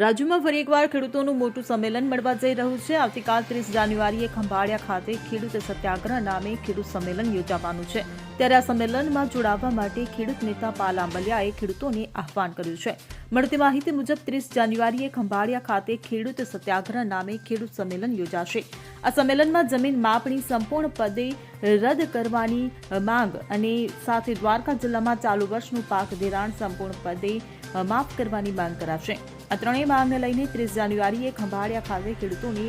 રાજ્યમાં ફરી એકવાર ખેડૂતોનું મોટું સંમેલન મળવા જઈ રહ્યું છે। આવતીકાલ 30 જાન્યુઆરીએ ખંભાળિયા ખાતે ખેડૂત સત્યાગ્રહ નામે ખેડૂત સંમેલન યોજાવાનું છે। ત્યારે આ સંમેલનમાં જોડાવા માટે ખેડૂત નેતા પાલ આંબલિયાએ ખેડૂતોને આહવાન કર્યું છે। મળતી માહિતી મુજબ 30 જાન્યુઆરીએ ખંભાળિયા ખાતે ખેડૂત સત્યાગ્રહ નામે ખેડૂત સંમેલન યોજાશે। આ સંમેલનમાં જમીન માપણી સંપૂર્ણપણે રદ કરવાની માંગ અને સાથે દ્વારકા જિલ્લામાં ચાલુ વર્ષનું પાક ધિરાણ સંપૂર્ણપણે માફ કરવાની માંગ કરાશે। આ ત્રણેય માંગને લઈને 30 જાન્યુઆરીએ ખંભાળિયા ખાતે ખેડૂતોને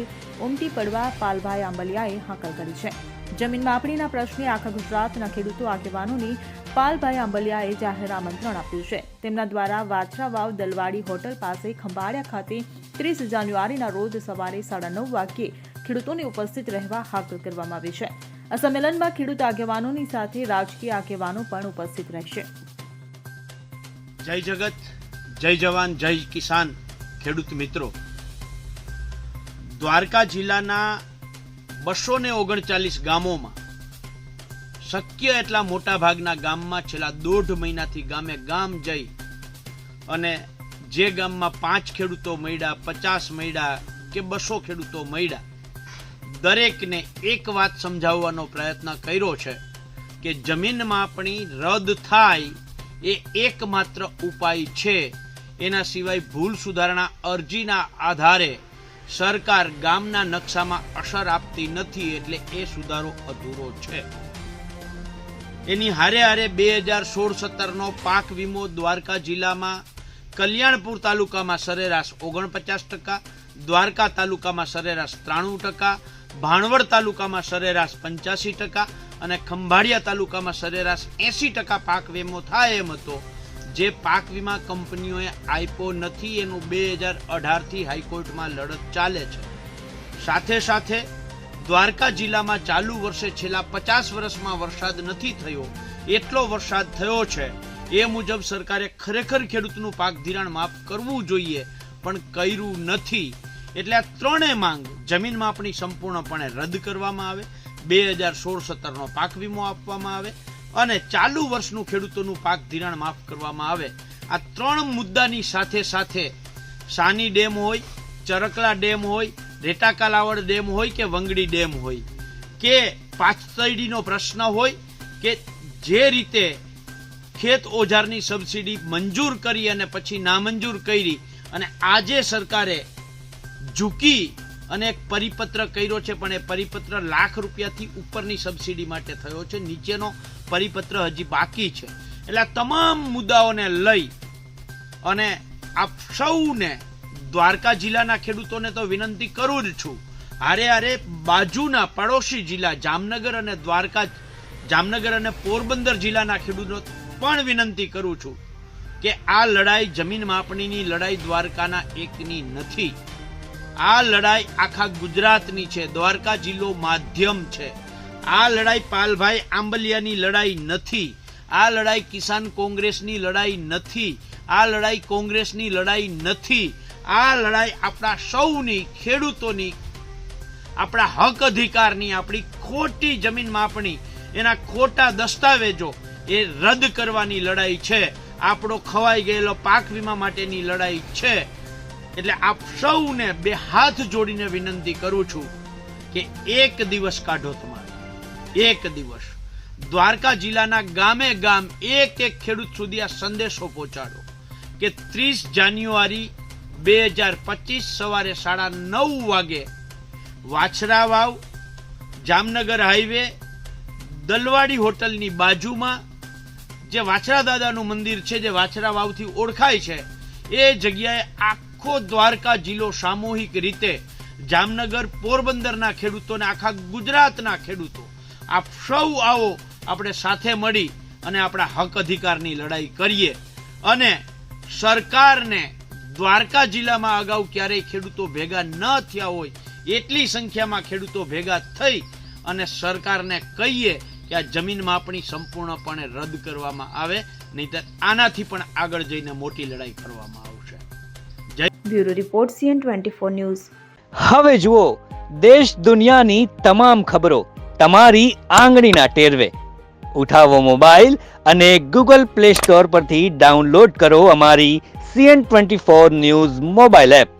ઉમટી પડવા પાલભાઈ આંબલિયાએ હાકલ કરી છે। જમીન માપણીના પ્રશ્ને આખા ગુજરાતના ખેડૂતો આગેવાનોને પાલભાઈ આંબલિયાએ જાહેર આમંત્રણ આપ્યું છે। તેમના દ્વારા વાછરા વાવ દલવાડી હોટલ પાસે ખંભાળિયા ખાતે 30 જાન્યુઆરીના રોજ સવારે 9:30 વાગ્યે ખેડૂતોને ઉપસ્થિત રહેવા હાકલ કરવામાં આવી છે। આ સંમેલનમાં ખેડૂત આગેવાનોની સાથે રાજકીય આગેવાનો પણ ઉપસ્થિત રહેશે। જય જગત, જય જવાન, જય કિસાન ખેડૂત મિત્રો, દ્વારકા જિલ્લાના 239 ગામોમાં શક્ય એટલા મોટા ભાગના ગામમાં છેલ્લા 1.5 મહિનાથી ગામે ગામ જઈ અને જે ગામમાં 5 ખેડૂતો મળ્યા, 50 મળ્યા કે 200 ખેડૂતો મળ્યા, દરેકને એક વાત સમજાવવાનો પ્રયત્ન કર્યો છે કે જમીન માપણી રદ થાય એ એકમાત્ર ઉપાય છે। એના સિવાય ભૂલ સુધારણા અરજીના આધારે સરકાર ગામના નકશામાં અસર આપતી નથી, એટલે એ સુધારો અધૂરો છે। એની હારે હારે 2016-17 નો પાક વીમો દ્વારકા જિલ્લામાં કલ્યાણપુર તાલુકામાં સરેરાશ 49%, દ્વારકા તાલુકામાં સરેરાશ 93%, ભાણવડ તાલુકામાં સરેરાશ 85% અને ખંભાળિયા તાલુકામાં સરેરાશ 80% પાક વીમો થાય એમ હતો, જે પાક વીમા કંપનીઓએ આપ્યો નથી। એનું 2018 થી હાઈકોર્ટમાં લડત ચાલે છે। સાથે સાથે દ્વારકા જિલ્લામાં ચાલુ વર્ષે છેલ્લા 50 વર્ષમાં વરસાદ નથી થયો, એટલો વરસાદ થયો છે। એ મુજબ સરકારે ખરેખર ખેડૂતનું પાક ધિરાણ માફ કરવું જોઈએ, પણ કર્યું નથી। એટલે આ ત્રણેય માંગ જમીન માપણી સંપૂર્ણપણે રદ કરવામાં આવે, 2016-17 નો પાક વીમો આપવામાં આવે અને ચાલુ વર્ષનું ખેડૂતોનું પાક ધિરાણ માફ કરવામાં આવે। આ ત્રણ મુદ્દાની સાથે સાથે સાની ડેમ હોય, ચરકલા ડેમ હોય, રેટાકાલાવડ ડેમ હોય કે વંગડી ડેમ હોય કે પાછતડીનો પ્રશ્ન હોય કે જે રીતે ખેત ઓજારની સબસિડી મંજૂર કરી અને પછી નામંજૂર કરી અને આજે સરકારે ઝૂકી અને એક પરિપત્ર કર્યો છે, પણ એ પરિપત્ર ₹1,00,000 થી ઉપરની સબસિડી માટે થયો છે, નીચેનો પરિપત્ર હજી બાકી છે। એટલે આ તમામ મુદ્દાઓને લઈ અને આપ સૌને દ્વારકા જિલ્લાના ખેડૂતોને તો વિનંતી કરું જ છું, હારે હારે બાજુના પડોશી જિલ્લા જામનગર અને પોરબંદર જિલ્લાના ખેડૂતો પણ વિનંતી કરું છું કે આ લડાઈ જમીન માપણીની લડાઈ દ્વારકાના એકની નથી। આ લડાઈ આખા ગુજરાતની છે। દ્વારકા જિલ્લો માધ્યમ છે। આ લડાઈ પાલભાઈ આંબલિયાની લડાઈ નથી। આ લડાઈ કિસાન કોંગ્રેસની લડાઈ નથી। આ લડાઈ કોંગ્રેસની લડાઈ નથી। આ લડાઈ આપણા સૌની, ખેડૂતોની, આપણા હક અધિકારની, આપણી ખોટી જમીન માપણી, એના ખોટા દસ્તાવેજો એ રદ કરવાની લડાઈ છે। આપણો ખવાઈ ગયેલો પાક વીમા માટેની લડાઈ છે। એટલે આપ સૌને બે હાથ જોડીને વિનંતી કરું છું કે એક દિવસ કાઢો, તમારે એક દિવસ દ્વારકા જિલ્લાના ગામે ગામ એક ખેડૂત સુધી આ સંદેશો પહોંચાડો કે 30 જાન્યુઆરી 2025 સવારે 9:30 વાગે વાછરા વાવ જામનગર હાઈવે દલવાડી હોટલની બાજુમાં જે વાછરા દાદાનું મંદિર છે, જે વાછરા વાવથી ઓળખાય છે, એ જગ્યાએ આખો દ્વારકા જિલ્લો સામૂહિક રીતે જામનગર પોરબંદરના ખેડૂતોને, આખા ગુજરાતના ખેડૂતો આપ સૌ આવો, આપણે સાથે મળી અને આપણા હક અધિકારની લડાઈ કરીએ અને સરકારને દ્વારકા જિલ્લામાં અગાઉ ક્યારેય ખેડૂતો ભેગા ન થયા હોય એટલી સંખ્યામાં ખેડૂતો ભેગા થઈ અને સરકારને કહીએ કે આ જમીન માપણી સંપૂર્ણપણે રદ કરવામાં આવે, નહીંતર આનાથી પણ આગળ જઈને મોટી લડાઈ કરવામાં આવશે। Bureau report CN24 news. હવે જુઓ દેશ દુનિયાની તમામ ખબરો તમારી આંગળીના ટેરવે। ઉઠાવો મોબાઈલ અને ગૂગલ પ્લે સ્ટોર પરથી ડાઉનલોડ કરો અમારી CN24 ન્યૂઝ મોબાઈલ એપ.